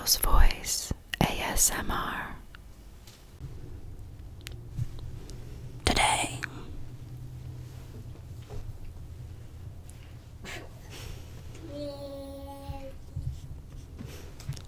Rose Voice ASMR. Today,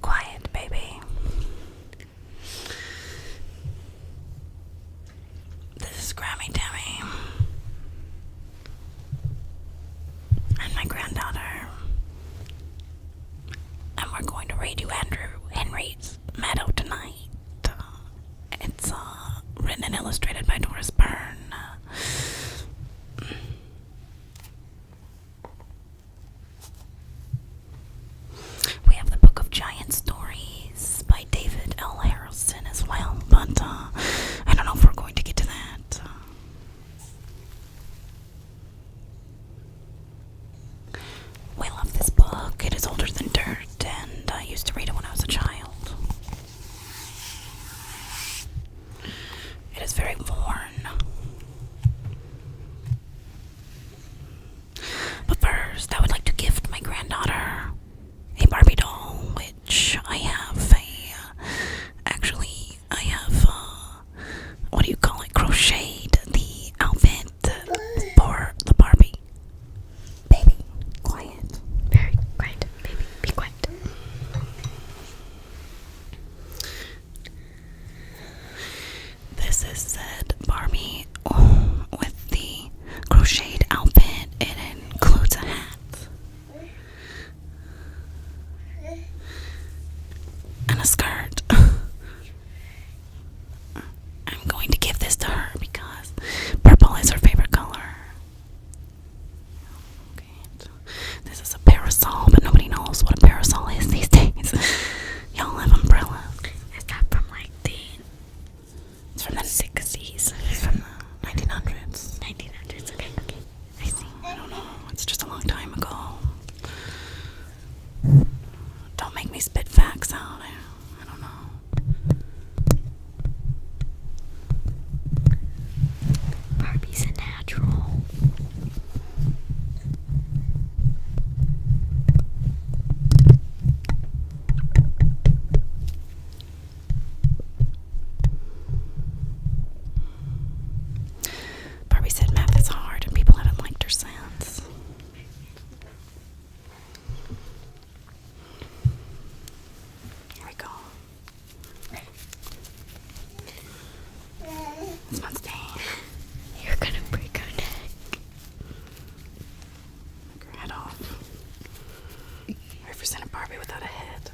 quiet, baby. This is Grammy Tammy and my granddaughter, and we're going to read you Andrew Henry's Meadow tonight. It's written and illustrated by Doris Byrne. We have the Book of Giant Stories by David L. Harrison as well, but I don't know if we're going to get to that. We love this book. It is older than dirt, and I used to read it when I was a child. It is very worn. But first, I would like to gift my granddaughter a Barbie doll, which I have what do you call it, crocheted the outfit for the Barbie. Baby, quiet. Very quiet, baby, be quiet. This is said Barbie with the crocheted outfit. It includes a hat and a skirt. I'm going to give this to her because purple is her favorite color. Okay. This is a parasol, but nobody knows what a parasol is these days. Y'all have umbrellas. Is that from like the It's from the 60s. It's from the 1900s. 1900s? Okay, I see. I don't know. It's just a long time ago. Don't make me spit facts out. I don't know. Barbie's a natural. Barbie said math is hard and people haven't liked her since. Here we go. This one's dang. You're gonna break her neck. Take her head off. I represent a Barbie without a head.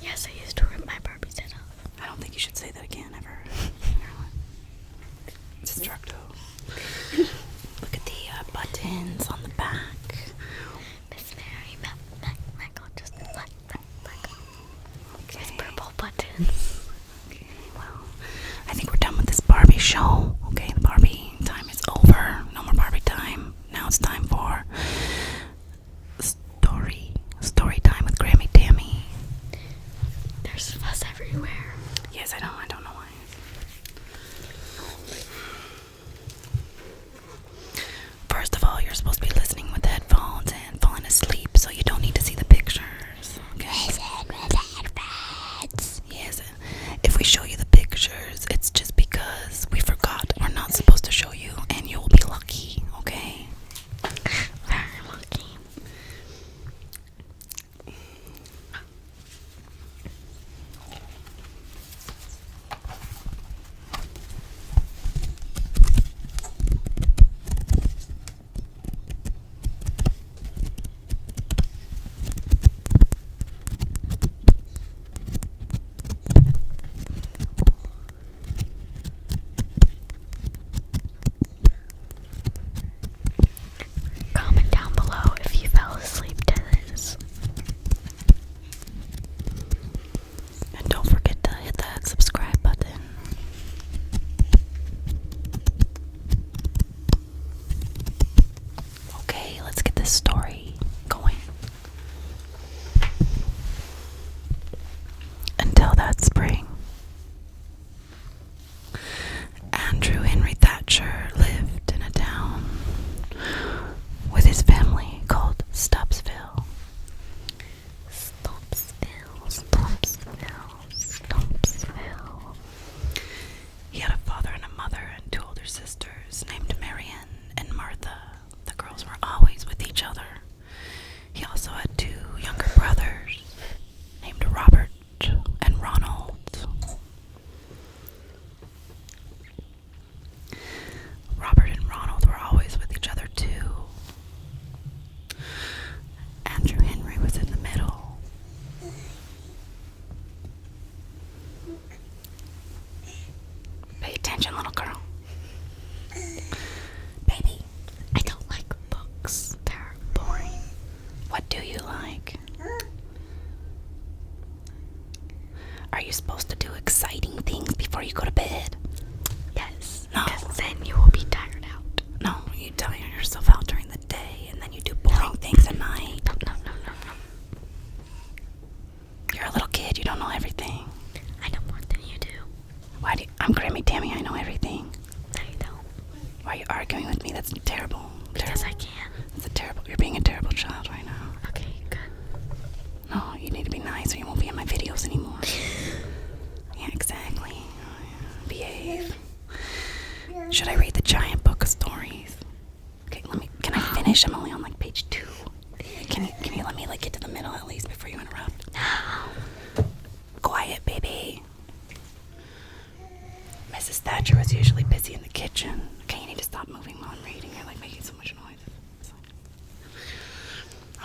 Yes, I used to rip my Barbie's head off. I don't think you should say that again ever. It's Destructo. Look at the buttons on the back. Miss Mary, Michael, just black. Okay. With purple buttons. Okay, well, I think we're done with this Barbie show. Okay, the Barbie time is over. No more Barbie time. Now it's time for story time with Grammy Tammy. There's fuss everywhere. Yes, I don't know why. First of all, you're supposed to be listening with headphones and falling asleep, so you don't need to see the pictures. Okay? Yes. If we show you the pictures, it's just because we forgot we're not supposed to show you, and you will be lucky. Okay? Very lucky. was in the middle. Pay attention, little girl. Baby, I don't like books. They're boring. what do you like? Are you supposed to do exciting things before you go to bed? Yes. No. Because then you will be tired out. No, you tire yourself out during the day and then you do boring things at night. No. You're a little kid, you don't know everything. I know more than you do. I'm Grammy Tammy, I know everything. No, you don't. Why are you arguing with me? That's terrible. Because I can. You're being a terrible child right now. Okay, good. No, you need to be nice or you won't be in my videos anymore. Yeah, exactly. Behave. Should I read the giant book of stories? Okay, can I finish? I'm only on like page 2. Can you let me like get to the middle at least before you interrupt? Quiet, baby. Mrs. Thatcher was usually busy in the kitchen. Okay, you need to stop moving while I'm reading. You're like making so much noise.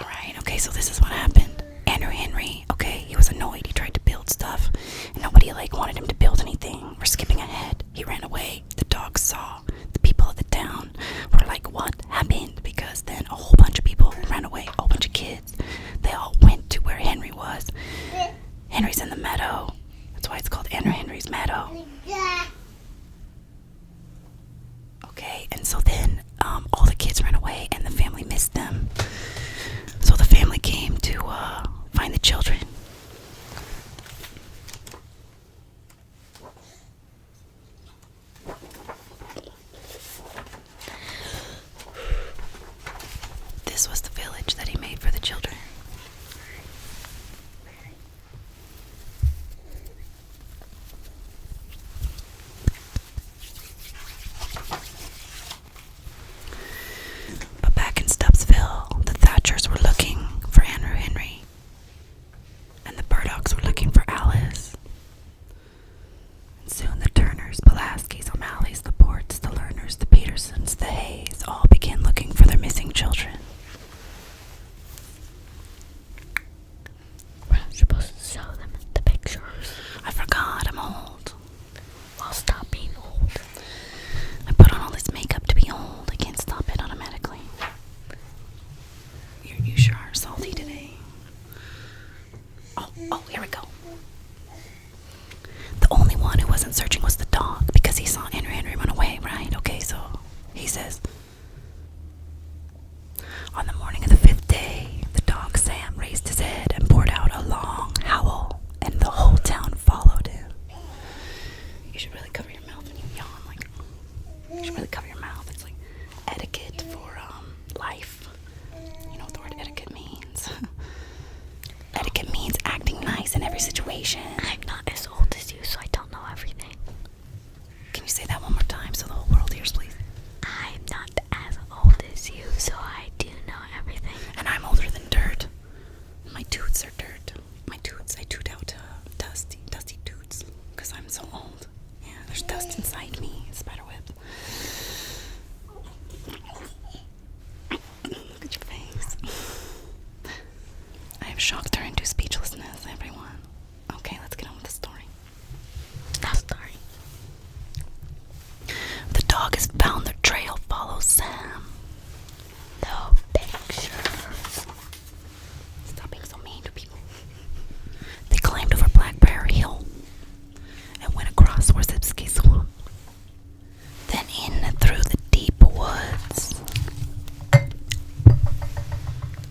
Alright, okay, so this is what happened. Andrew Henry, okay, he was annoyed. He tried to build stuff, and nobody wanted him to build anything. We're skipping ahead. He ran away. The dogs saw. The people of the town were like, what happened? Because then a whole bunch of people ran away, a whole bunch of kids. They all went to where Henry was. Henry's in the meadow. That's why it's called Andrew Henry's Meadow. Okay, and so then all the kids ran away and the family missed them. So the family came to find the children. This was the village that he made for the children. But back in Stubbsville, the Thatchers were looking for Andrew Henry, and the Burdocks were looking for Alice. And soon the Turners, Pulaskis, O'Malleys, the Ports, the Lerners, the Petersons, the Hays all began looking for their missing children. We're not supposed to show them the pictures. I forgot, I'm old. Well, stop being old. I put on all this makeup to be old. I can't stop it automatically. You sure are salty today. Oh, here we go. The only one who wasn't searching was the dog because he saw Andrew Henry run away, right? Okay, so he says, on the morning of the 5th day, the dog Sam raised his head and poured out a long howl, and the whole town followed him. You should really cover your mouth when you yawn. You should really cover your mouth. It's like etiquette for life. You know what the word etiquette means? Etiquette means acting nice in every situation. I'm not as old as you, so I don't know everything. Can you say that one more time so the whole world hears, please? I'm not as old as you, so I do know everything. And I'm older than dirt. My toots are dirt. My toots, I toot out dusty toots because I'm so old. Yeah, there's dust inside me. Spiderwebs. Look at your face. I have shocked her into speechlessness, everyone. Okay, let's get on with the story. No story. The dog has found the trail. Follow Sam. No pictures. Stop being so mean to people. They climbed over Blackberry Hill and went across Warsipski Swamp. Then in through the deep woods.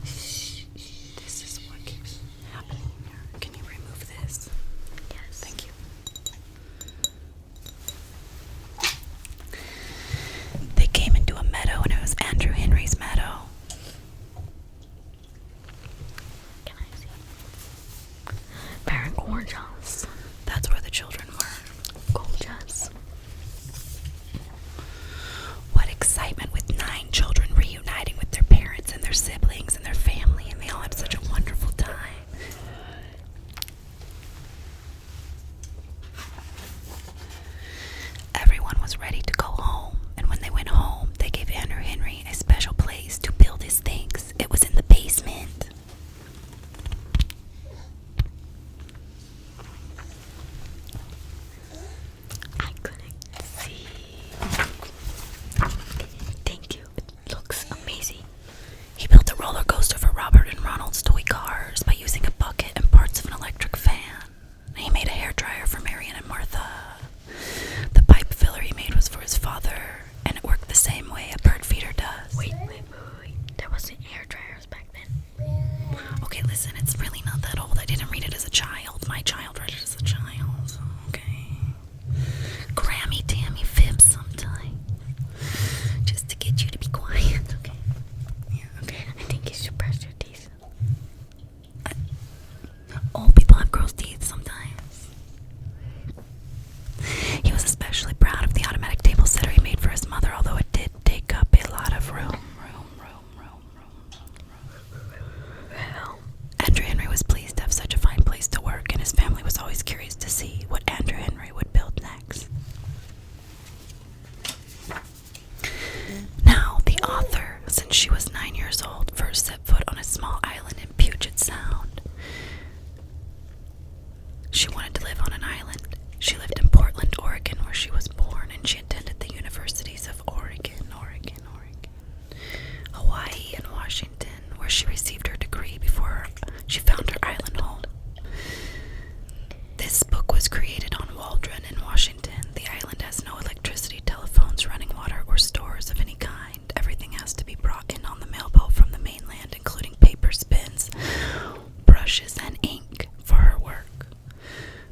This is what keeps happening here. Can you remove this? Yes. Thank you. They came into a meadow and it was my child read it as a child. Okay. Grammy Tammy fibs sometimes. Just to get you to be quiet, okay? Yeah, okay. I think you should brush your teeth. Old people have gross teeth sometimes. He was especially proud of the automatic table setter he made for his mother, although it did take up a lot of room. Andrew Henry was pleased to have such a fine place to work, and his family was always curious to see what Andrew Henry would build next. Now, the author, since she was 9 years old, first set foot on a small island in Puget Sound. She wanted to live on an island. She lived in Portland, Oregon, where she was born, and she attended the universities of Oregon, Hawaii, and Washington, where she received her degree before she found her island home. This book was created on Waldron in Washington. The island has no electricity, telephones, running water, or stores of any kind. Everything has to be brought in on the mailboat from the mainland, including paper, pens, brushes, and ink for her work.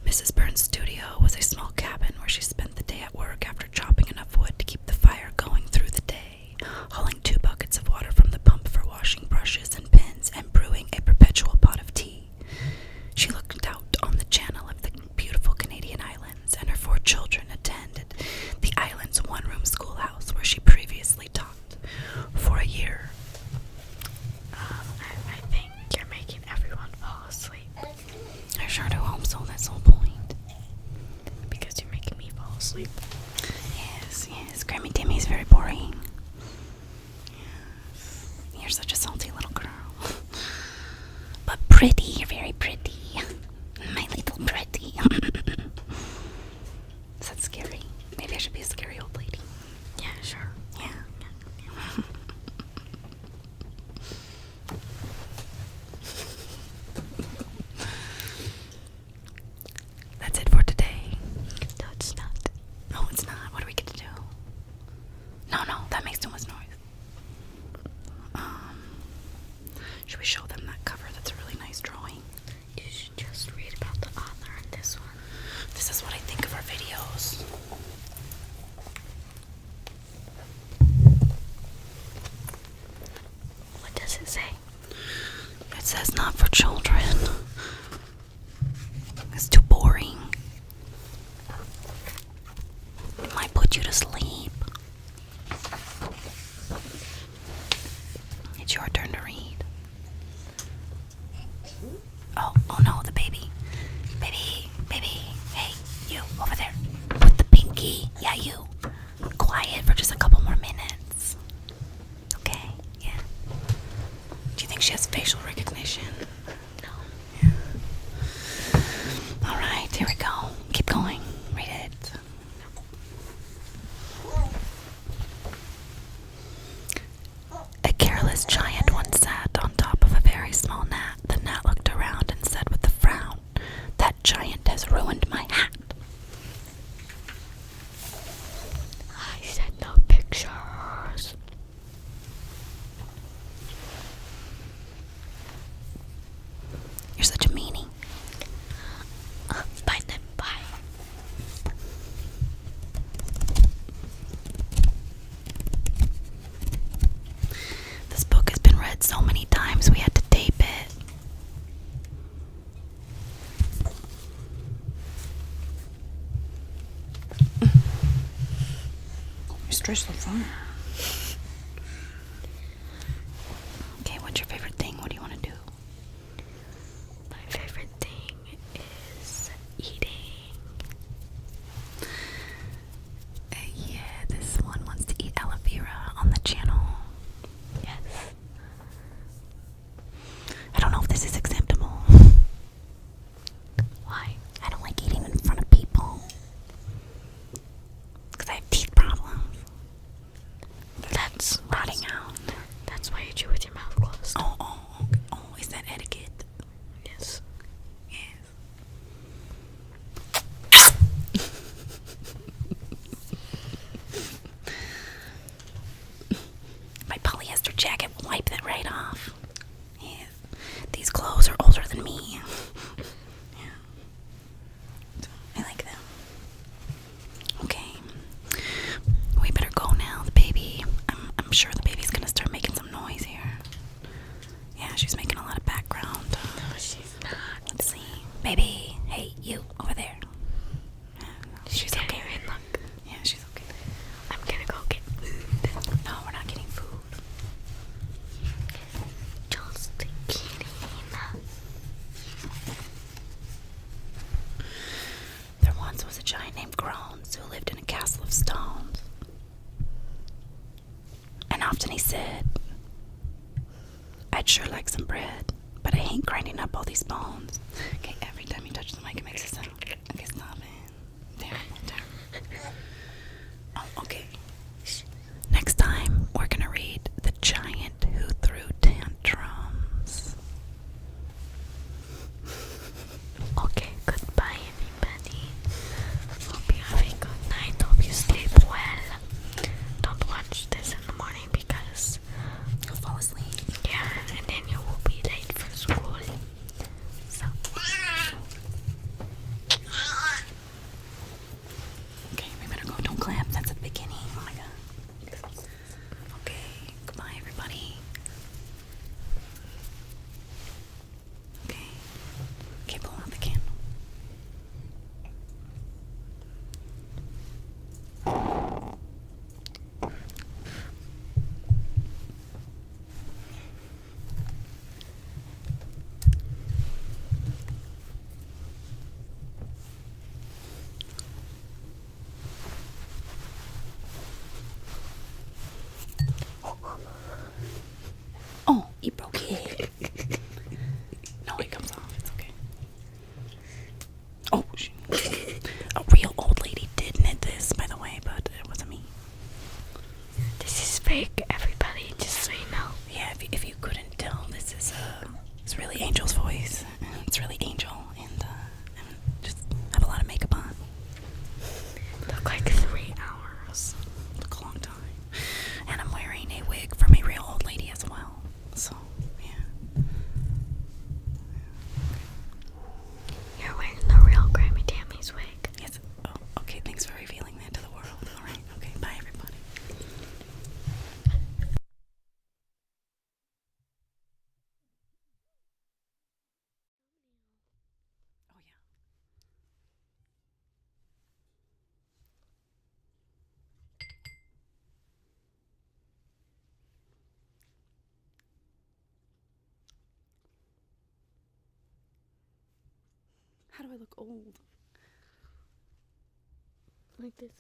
Mrs. Burns' studio was a small cabin where she spent the day at work after chopping enough wood to keep the fire going through the day, hauling 2 buckets of water from the pump for washing brushes and pens, and brewing a perpetual pot of tea. She looked out on the channel of the beautiful Canadian islands, and her 4 children attended the island's one-room schoolhouse where she previously taught for a year. I think you're making everyone fall asleep. I sure do hope so, that's the whole point. Because you're making me fall asleep. Yes, Grammy Timmy's very boring. Yes. You're such a salty little girl. But pretty, you're very pretty. My little pretty. Is that scary? Maybe I should be a scary old lady. Yeah, sure. Yeah. That's it for today. No, it's not. No, it's not. What do we get to do? No, that makes too much noise. Should we show them that cover? That's a really nice drawing. You should just read about the author in this one. This is what I think of our videos. What does it say? It says not for children. It's too boring. It might put you to sleep. It's your turn to read. Oh no, the baby. Baby, hey, you, over there. With the pinky. Yeah, you. Quiet for just a couple more minutes. Okay, yeah. Do you think she has facial recognition? No. Yeah. Alright, here we go. Keep going. Read it. A careless giant once sat on top of a very small gnat. The gnat looked around and said with a frown, "That giant has ruined my hat." I said no pictures. You're such a meanie. Bye then, bye. This book has been read so many times we had to tape it. You're stressed so far. Okay, what's your favorite thing? What do you want to do? My favorite thing is eating. Yeah, this one wants to eat aloe vera on the channel. Yes. I don't know if this is acceptable. Why? I don't like eating in front of people. Because I have teeth problems. I'm sure the baby's gonna start making some noise here. Yeah, she's making a lot of background. No, she's not. Let's see. Baby, hey, you, over there. She's Didn't okay. even look. Yeah, she's okay. I'm gonna go get food. No, we're not getting food. Just kidding. There once was a giant named Groans who lived in a castle of stones. And often he said, I'd sure like some bread, but I ain't grinding up all these bones. Okay, every time you touch the mic, it makes a sound. Okay, stop it. Terrible. Oh, okay. Next time, we're gonna read The Giant Who Threw Tantrums. Okay, goodbye everybody. Hope you have a good night. Hope you sleep well. Don't watch this in the morning because You'll fall asleep. yeah, and then you will be late for school. So Okay, we better go. Don't clap. That's at the beginning. Oh my god. Okay, goodbye, everybody. Okay. Okay, blow out the candle. Oh, you broke it. No, it comes off. It's okay. Oh, a real old lady did knit this, by the way, but it wasn't me. this is fake, everybody, just so you know. Yeah, if you couldn't tell, this is it's really Angel's voice. It's really Angel, and just have a lot of makeup on. Look like 3 hours. Took a long time. And I'm wearing a wig from a real old lady as well. So, yeah. You're wearing the real Grammy Tammy's wig. Yes. Oh, okay, thanks for revealing that to the world. Alright, okay, bye everybody. Oh, yeah. How do I look old? Like this.